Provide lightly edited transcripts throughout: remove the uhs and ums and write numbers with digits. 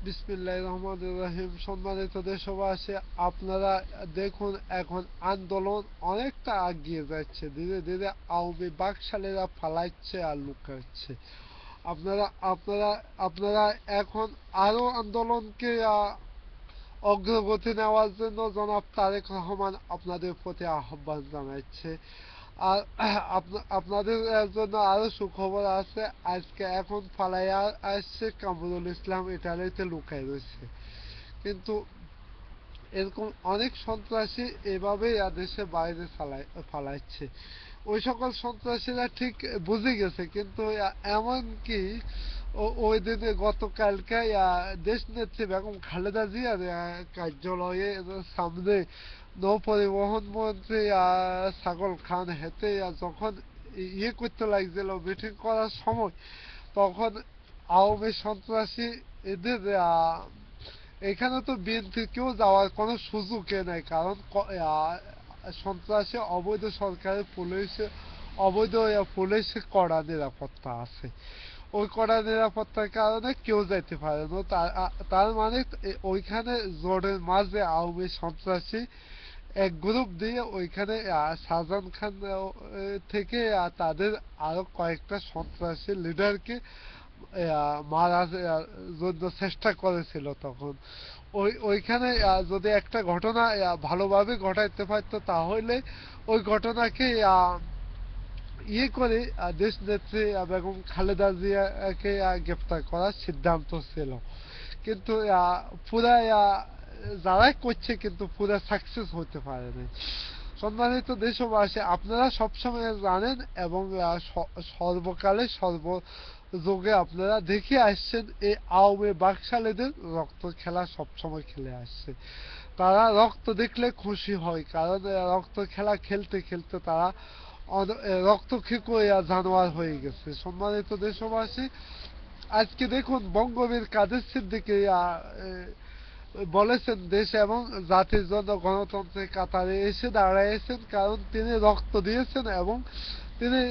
বিসমিল্লাহির রহমানির রহিম। সম্মানিত দেশবাসী, আপনারা দেখুন এখন আন্দোলন অনেকটা এগিয়ে যাচ্ছে। ধীরে ধীরে আওয়ামী বাকশালীরা পালাচ্ছে আর লুকাচ্ছে। আপনারা আপনারা আপনারা এখন আরো আন্দোলনকে অগ্রগতি নেওয়ার জন্য জনাব তারেক রহমান আপনাদের প্রতি আহ্বান জানাচ্ছে। আর আপনাদের জন্য আরো সুখবর আছে। আজকে এখন পালাইয়া আসছে কামরুল ইসলাম, ইটালিতে লুকাই রয়েছে। কিন্তু এরকম অনেক সন্ত্রাসী এভাবেই দেশের বাইরে পালাচ্ছে। ওই সকল সন্ত্রাসীরা ঠিক বুঝে গেছে, কিন্তু এমনকি ওই দিনে গতকালকে দেশ নেত্রী বেগম খালেদা জিয়ার কার্যালয়ে সামনে নৌ পরিবহন মন্ত্রী ছাগল খান হেঁটে যখন করতে লাগছিল মিটিং করার সময়, তখন আওয়ামী সন্ত্রাসী এদের এখানে তো বিএনপি কেউ যাওয়ার কোনো সুযোগই নেই, কারণ সন্ত্রাসী অবৈধ সরকারের অবৈধ পুলিশে কড়া নিরাপত্তা আছে। ওই কড়া নিরাপত্তার কারণে কেউ যাইতে পারে না। তার মানে ওইখানে জোরের মাঝে আওয়ামী সন্ত্রাসী এক গ্রুপ দিয়ে ওইখানে শাহজাহান খান থেকে তাদের আরো কয়েকটা সন্ত্রাসী লিডারকে মারার জন্য চেষ্টা করেছিল। তখন ওইখানে যদি একটা ঘটনা ভালোভাবে ঘটাইতে পারতো, তাহলে ওই ঘটনাকে করে দেশ নেত্রী বেগম খালেদা জিয়াকে গ্রেপ্তার করার সিদ্ধান্ত ছিল। কিন্তু পুরা যারাই করছে কিন্তু পুরা সাকসেস হতে পারেনি। সম্মানিত দেশবাসী, আপনারা সবসময় জানেন এবং সর্বকালে সর্বযুগে আপনারা দেখে আসছেন এই আওয়ামী বাকশালীদের রক্ত খেলা সবসময় খেলে আসছে। তারা রক্ত দেখলে খুশি হয়, কারণ রক্ত খেলা খেলতে খেলতে তারা রক্তক্ষেকো জানোয়ার হয়ে গেছে। সম্মানিত দেশবাসী, আজকে দেখুন বঙ্গবীর কাদের সিদ্দিকী বলেছেন দেশ এবং জাতির জন্য গণতন্ত্রের কাতারে এসে দাঁড়াইয়েছেন, কারণ তিনি রক্ত দিয়েছেন এবং তিনি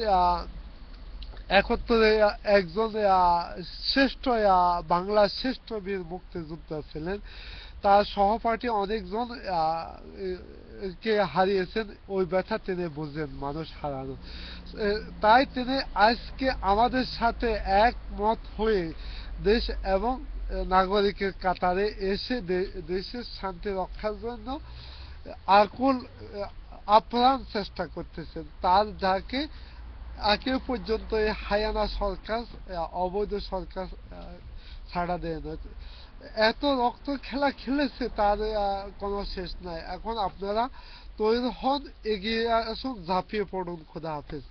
71-এ একজন শ্রেষ্ঠ বাংলার শ্রেষ্ঠ বীর মুক্তিযোদ্ধা ছিলেন। তার সহপাঠী অনেকজন কে হারিয়েছেন, ওই ব্যথা তিনি বুঝেন, মানুষ হারানো। তাই তিনি আজকে আমাদের সাথে একমত হয়ে দেশ এবং নাগরিকের কাতারে এসে দেশের শান্তি রক্ষার জন্য আকুল আপ্রাণ চেষ্টা করতেছেন। তার যাকে আজও পর্যন্ত এই হায়ানা সরকার, অবৈধ সরকার ছাড়া দেয় না। এত রক্ত খেলা খেলেছে, তার কোনো শেষ নাই। এখন আপনারা তৈরি হন, এগিয়ে আসুন, ঝাঁপিয়ে পড়ুন। খোদা হাফেজ।